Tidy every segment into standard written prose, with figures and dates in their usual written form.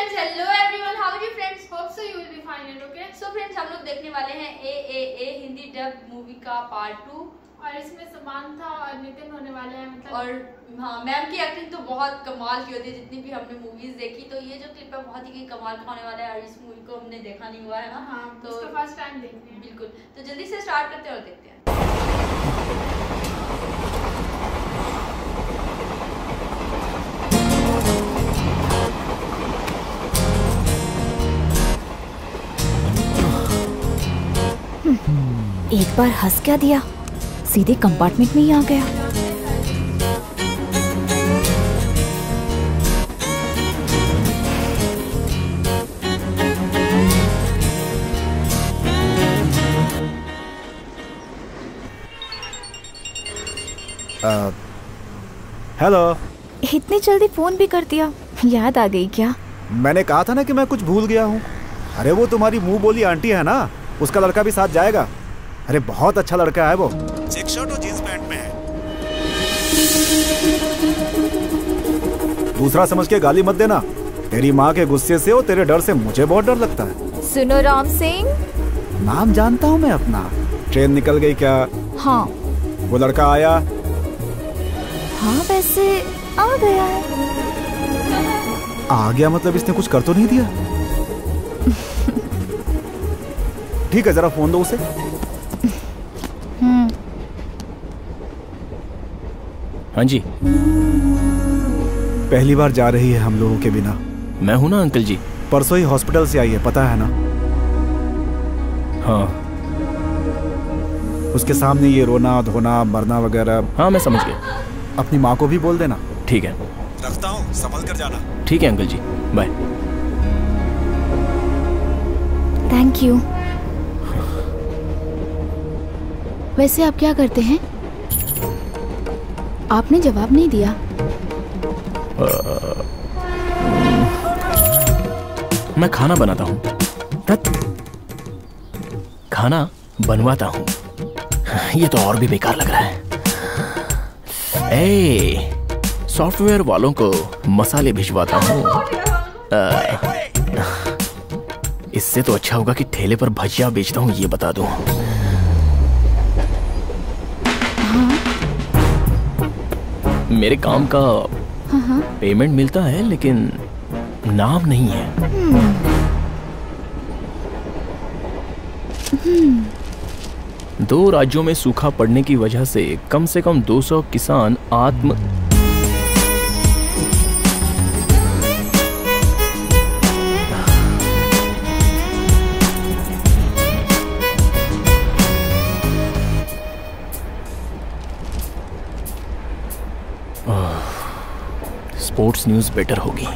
friends, hello everyone, how are you friends? Hope so you will be fine and okay. So friends, हम लोग देखने वाले हैं ए Hindi dub movie का part 2 और इसमें समांथा और नितिन होने वाले हैं मतलब। और हाँ, मैम की एक्टिंग तो बहुत कमाल की होती है जितनी भी हमने मूवीज देखी। तो ये जो क्लिप है बहुत ही कमाल का होने वाला है और इस मूवी को हमने देखा नहीं हुआ है ना। हाँ, तो इसको फर्स्ट टाइम देखते हैं। बिल्कुल, तो जल्दी से स्टार्ट करते हैं और देखते हैं। एक बार हंस क्या दिया, सीधे कंपार्टमेंट में ही आ गया। हेलो। इतनी जल्दी फोन भी कर दिया, याद आ गई क्या? मैंने कहा था ना कि मैं कुछ भूल गया हूँ। अरे वो तुम्हारी मुंह बोली आंटी है ना, उसका लड़का भी साथ जाएगा। अरे बहुत अच्छा लड़का है वो, चेक शर्ट और जींस पैंट में है। दूसरा समझ के गाली मत देना, तेरी माँ के गुस्से से और तेरे डर से मुझे बहुत डर लगता है। सुनो राम सिंह, नाम जानता हूँ मैं अपना। ट्रेन निकल गई क्या? हाँ। वो लड़का आया? हाँ वैसे आ गया है। आ गया मतलब इसने कुछ कर तो नहीं दिया? ठीक है, जरा फोन दो उसे। हाँ जी। पहली बार जा रही है हम लोगों के बिना? मैं हूं ना अंकल जी। परसों ही हॉस्पिटल से आई है, पता है ना? हाँ। उसके सामने ये रोना धोना मरना वगैरह। हाँ मैं समझ गया। अपनी माँ को भी बोल देना। ठीक है, रखता हूँ, संभल कर जाना। ठीक है uncle ji, bye. Thank you. वैसे आप क्या करते हैं? आपने जवाब नहीं दिया। मैं खाना बनाता हूँ। खाना बनवाता हूँ। ये तो और भी बेकार लग रहा है। सॉफ्टवेयर वालों को मसाले भिजवाता हूँ। इससे तो अच्छा होगा कि ठेले पर भजिया बेचता हूँ, ये बता दूँ। मेरे काम का पेमेंट मिलता है लेकिन नाम नहीं है। दो राज्यों में सूखा पड़ने की वजह से कम 200 किसान आत्म स्पोर्ट्स न्यूज बेटर होगी।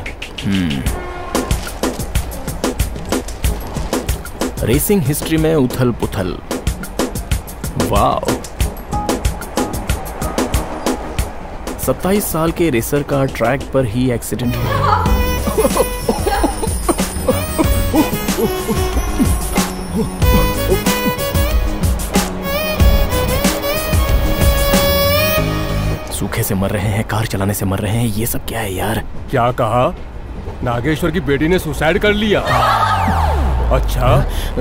रेसिंग हिस्ट्री में उथल पुथल। वाव। 27 साल के रेसर का ट्रैक पर ही एक्सीडेंट हुआ। सूखे से मर रहे हैं, कार चलाने से मर रहे हैं, ये सब क्या है यार? क्या कहा? नागेश्वर की बेटी ने सुसाइड कर लिया? अच्छा,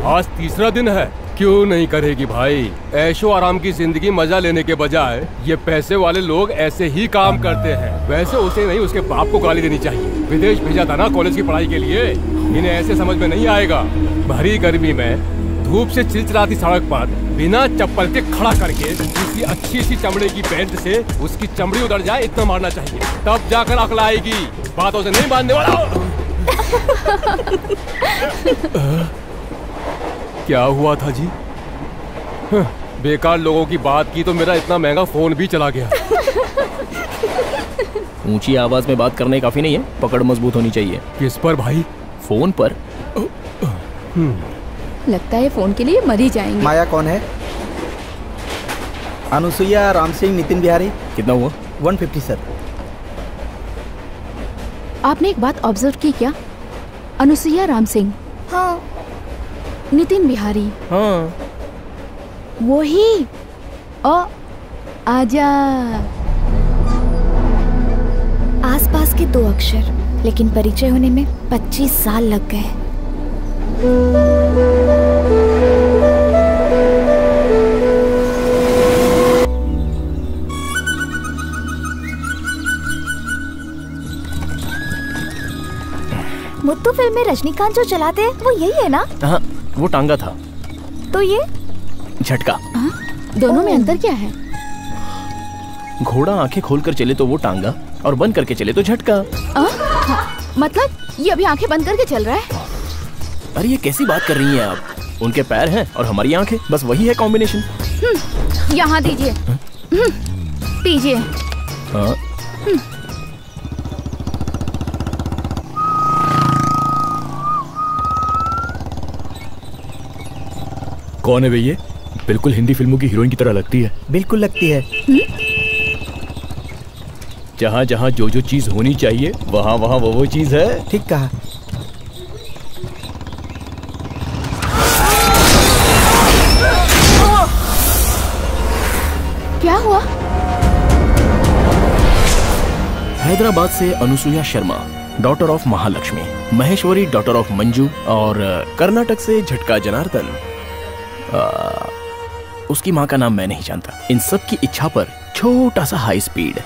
आज तीसरा दिन है। क्यों नहीं करेगी भाई? ऐशो आराम की जिंदगी मजा लेने के बजाय ये पैसे वाले लोग ऐसे ही काम करते हैं। वैसे उसे नहीं, उसके बाप को गाली देनी चाहिए। विदेश भेजा था ना कॉलेज की पढ़ाई के लिए। इन्हें ऐसे समझ में नहीं आएगा। भरी गर्मी में धूप से चिलचिलाती सड़क पर बिना चप्पल के खड़ा करके किसी अच्छी सी चमड़े की बेल्ट से उसकी चमड़ी उधर जाए इतना मारना चाहिए, तब जाकर अकल आएगी। बातों से नहीं बांधने वाला। क्या हुआ था जी? बेकार लोगों की बात की तो मेरा इतना महंगा फोन भी चला गया। ऊंची आवाज में बात करने काफी नहीं है, पकड़ मजबूत होनी चाहिए। किस पर भाई? फोन पर। लगता है फोन के लिए मर ही जाएंगे। माया कौन है? अनुसुईया, राम सिंह, नितिन बिहारी। कितना हुआ? 150 सर। आपने एक बात ऑब्जर्व की क्या? अनुसुईया, राम सिंह। हाँ। नितिन बिहारी। हाँ। वो ही। आजा। आसपास के 2 अक्षर लेकिन परिचय होने में 25 साल लग गए। मुत्तू फिल्म में रजनीकांत जो चलाते हैं वो यही है ना? हाँ, वो टांगा था। तो ये झटका। दोनों में अंतर क्या है? घोड़ा आंखें खोलकर चले तो वो टांगा, और बंद करके चले तो झटका। मतलब ये अभी आंखें बंद करके चल रहा है? अरे ये कैसी बात कर रही हैं आप? उनके पैर हैं और हमारी आंखें, बस वही है कॉम्बिनेशन। यहाँ दीजिए, पीजिए। कौन है भैया? बिल्कुल हिंदी फिल्मों की हीरोइन की तरह लगती है। बिल्कुल लगती है। जहाँ जहाँ जो जो चीज होनी चाहिए वहाँ वहाँ वो चीज है। ठीक कहा। क्या हुआ? हैदराबाद से Anusuya Sharma, daughter of Mahalakshmi, Maheshwari daughter of Manju, और कर्नाटक से झटका जनार्दन। उसकी माँ का नाम मैं नहीं जानता। इन सब की इच्छा पर छोटा सा हाई स्पीड।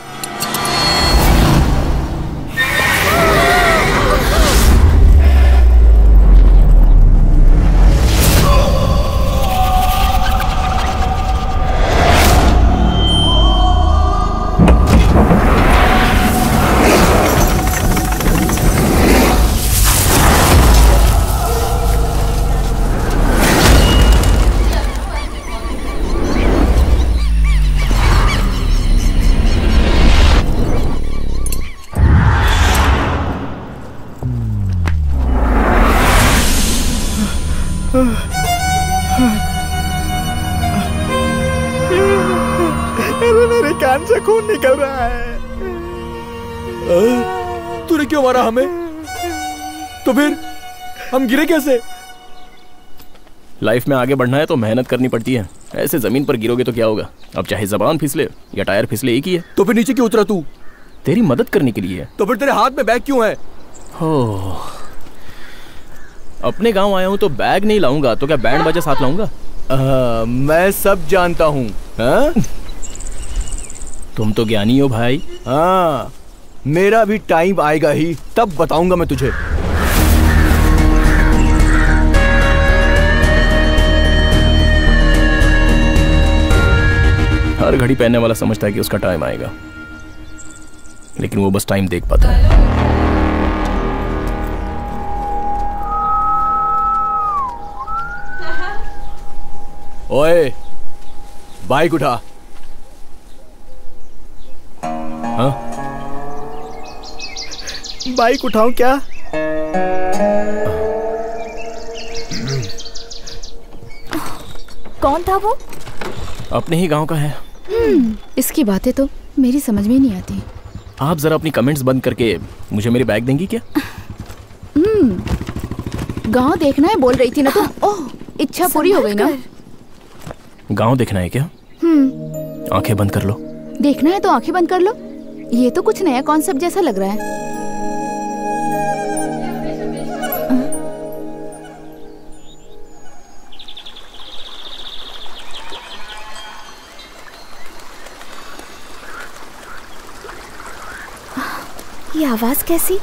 मेरे कान से खून निकल रहा है। तूने क्यों मारा हमें? तो फिर हम गिरे कैसे? लाइफ में आगे बढ़ना है तो मेहनत करनी पड़ती है। ऐसे जमीन पर गिरोगे तो क्या होगा? अब चाहे जबान फिसले या टायर फिसले, एक ही है। तो फिर नीचे क्यों उतरा तू? तेरी मदद करने के लिए। तो फिर तेरे हाथ में बैग क्यों है? हो, अपने गांव आया हूं तो बैग नहीं लाऊंगा तो क्या बैंड बाजा साथ लाऊंगा? मैं सब जानता हूँ। तुम तो ज्ञानी हो भाई। हाँ, मेरा भी टाइम आएगा ही, तब बताऊंगा मैं तुझे। हर घड़ी पहनने वाला समझता है कि उसका टाइम आएगा, लेकिन वो बस टाइम देख पाता है। ओए, बाइक उठा। हाँ? बाइक उठाऊं क्या? कौन था वो? अपने ही गांव का है। इसकी बातें तो मेरी समझ में नहीं आती। आप जरा अपनी कमेंट्स बंद करके मुझे मेरी बैग देंगी क्या? गांव देखना है बोल रही थी ना तुम। ओह, इच्छा पूरी हो गई ना? गांव देखना है क्या? आंखें बंद कर लो। देखना है तो आंखें बंद कर लो। ये तो कुछ नया कॉन्सेप्ट जैसा लग रहा है। ये आवाज कैसी?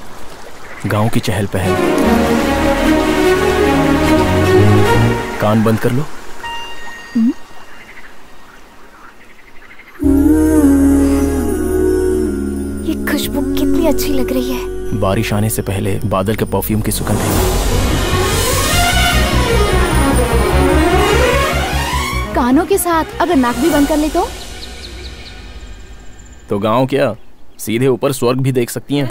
गांव की चहल पहल। कान बंद कर लो। ये खुशबू कितनी अच्छी लग रही है। बारिश आने से पहले बादल के परफ्यूम की सुगंध है। कानों के साथ अगर नाक भी बंद कर ले तो गांव क्या, सीधे ऊपर स्वर्ग भी देख सकती हैं।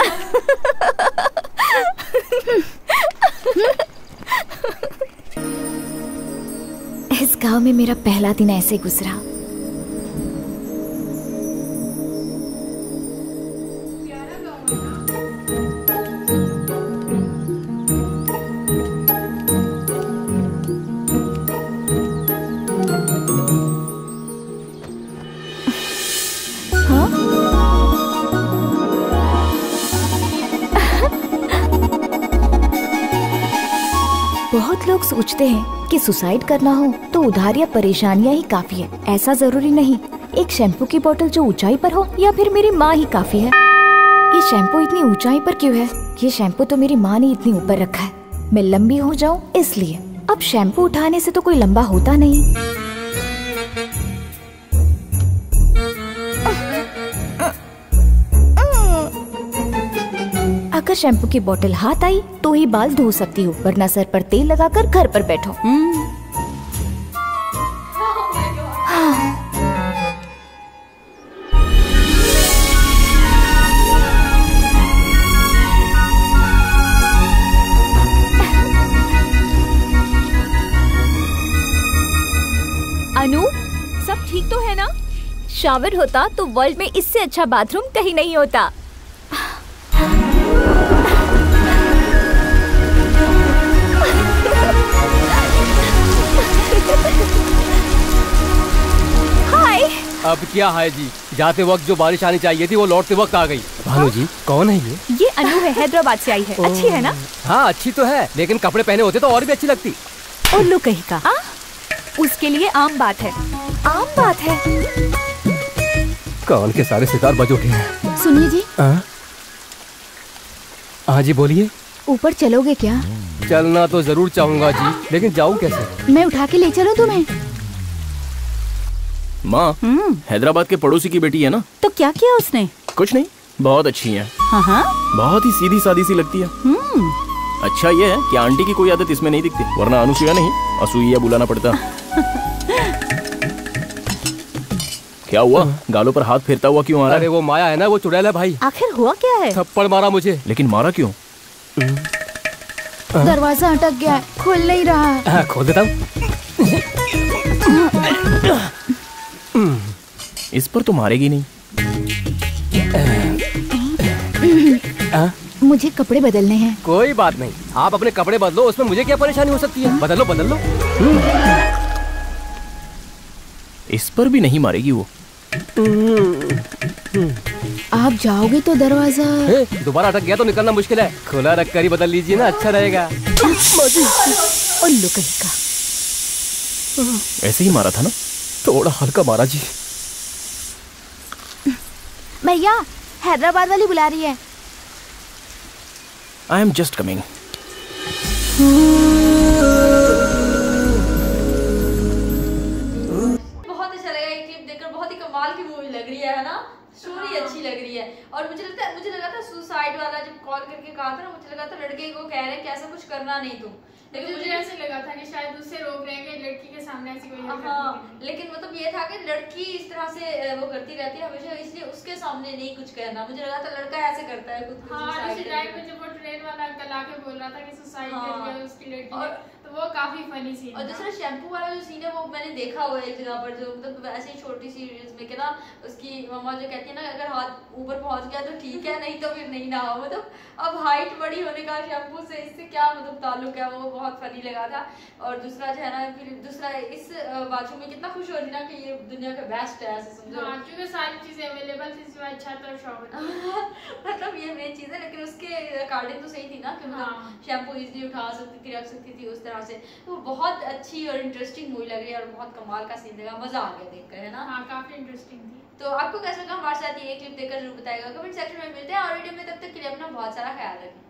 इस गांव में मेरा पहला दिन ऐसे गुजरा। बहुत लोग सोचते हैं कि सुसाइड करना हो तो उधार या परेशानियां ही काफी है। ऐसा जरूरी नहीं। एक शैम्पू की बोतल जो ऊंचाई पर हो या फिर मेरी माँ ही काफी है। ये शैम्पू इतनी ऊंचाई पर क्यों है? ये शैम्पू तो मेरी माँ ने इतनी ऊपर रखा है। मैं लंबी हो जाऊं इसलिए। अब शैम्पू उठाने से तो कोई लंबा होता नहीं। अगर शैम्पू की बोतल हाथ आई तो ही बाल धो सकती हूँ, वरना सर पर तेल लगाकर घर पर बैठो। अनु, सब ठीक तो है ना? शावर होता तो वर्ल्ड में इससे अच्छा बाथरूम कहीं नहीं होता। हाय। अब क्या है जी, जाते वक्त जो बारिश आनी चाहिए थी वो लौटते वक्त आ गई। भानु जी कौन है ये? ये अनु है, हैदराबाद से आई है। अच्छी है ना? हाँ अच्छी तो है, लेकिन कपड़े पहने होते तो और भी अच्छी लगती। उल्लू कहीं का। उसके लिए आम बात है। आम बात है। कान के सारे सितार बज उठे हैं। सुनिए जी। हाँ जी बोलिए। ऊपर चलोगे क्या? चलना तो जरूर चाहूंगा जी, लेकिन जाऊँ कैसे? मैं उठा के ले चलूं तुम्हें? माँ, हैदराबाद के पड़ोसी की बेटी है ना? तो क्या किया उसने? कुछ नहीं, बहुत अच्छी है। हाँ। बहुत ही सीधी सादी सी लगती है। अच्छा ये है कि आंटी की कोई आदत इसमें नहीं दिखती, वरना अनुसुईया नहीं असूया बुलाना पड़ता। क्या हुआ? गालों पर हाथ फेरता हुआ क्यों आ रहा है? अरे वो माया है ना, वो चुड़ैल है भाई। आखिर हुआ क्या है? थप्पड़ मारा मुझे। लेकिन मारा क्यों? दरवाजा अटक गया है, खुल नहीं रहा। खोल देता हूँ। इस पर तो मारेगी नहीं। मुझे कपड़े बदलने हैं। कोई बात नहीं, आप अपने कपड़े बदलो, उसमें मुझे क्या परेशानी हो सकती है? बदल लो बदल लो। इस पर भी नहीं मारेगी वो। आप जाओगे तो दरवाजा दोबारा अटक गया तो निकलना मुश्किल है। खुला रख कर ही बदल लीजिए ना, अच्छा रहेगा। उल्लू कहीं का। ऐसे ही मारा था ना? थोड़ा हल्का मारा जी। भैया, हैदराबाद वाली बुला रही है। I am just coming. बहुत अच्छा लगा ये क्लिप देखकर, बहुत ही कमाल की मूवी लग रही है ना? स्टोरी अच्छी लग रही है। और मुझे लगा था सुसाइड वाला जब कॉल करके कहा था ना, मुझे लगा था लड़के को कह रहे हैं कि ऐसा कुछ करना नहीं तुम, लेकिन मुझे ऐसे लगा था कि शायद उससे रोक रहे हैं कि लड़की के सामने ऐसी कोई हरकत हाँ, नहीं। लेकिन मतलब ये था कि लड़की इस तरह से वो करती रहती है हमेशा, इसलिए उसके सामने नहीं कुछ कहना। मुझे लगा था लड़का ऐसे करता है खुद को हाँ, suicide उसी टाइम पे जब वो ट्रेन वाला अंकल आके बोल रहा था कि सुसाइड कर लिया उसकी लड़की ने, तो वो काफी फनी सीन। और दूसरा शैम्पू वाला जो सीन है वो मैंने देखा हुआ है एक जगह पर, जो मतलब ऐसे ही छोटी सी रील्स में कि ना उसकी मम्मा जो कहती है ना, अगर हाथ ऊपर पहुंच गया तो ठीक है, नहीं तो फिर नहीं ना हो। मतलब अब हाइट बड़ी होने का शैम्पू से इससे क्या मतलब ताल्लुक है, वो बहुत फनी लगा था। और दूसरा जो है ना, फिर दूसरा इस बाजू में कितना खुश हो रही ना कि ये दुनिया का बेस्ट है, ऐसे समझो। हाँ, क्योंकि सारी चीजें अवेलेबल थी, सिवाय छत और शॉवर। मतलब ये मेन चीज है, लेकिन उसके अकॉर्डिंग तो सही थी ना कि मतलब शैम्पू इजीली उठा सकती थी, रख सकती थी उस तरह से। तो बहुत अच्छी और इंटरेस्टिंग मूवी लग रही है और बहुत कमाल का सीन लगा, मजा आ गया देखकर, है ना? हाँ, काफी इंटरेस्टिंग थी। तो आपको कैसा लगा हमारे साथ ये क्लिप देखकर जरूर बताएगा कमेंट सेक्शन में। मिलते हैं और वीडियो में, तब तक के लिए अपना बहुत सारा ख्याल रखें।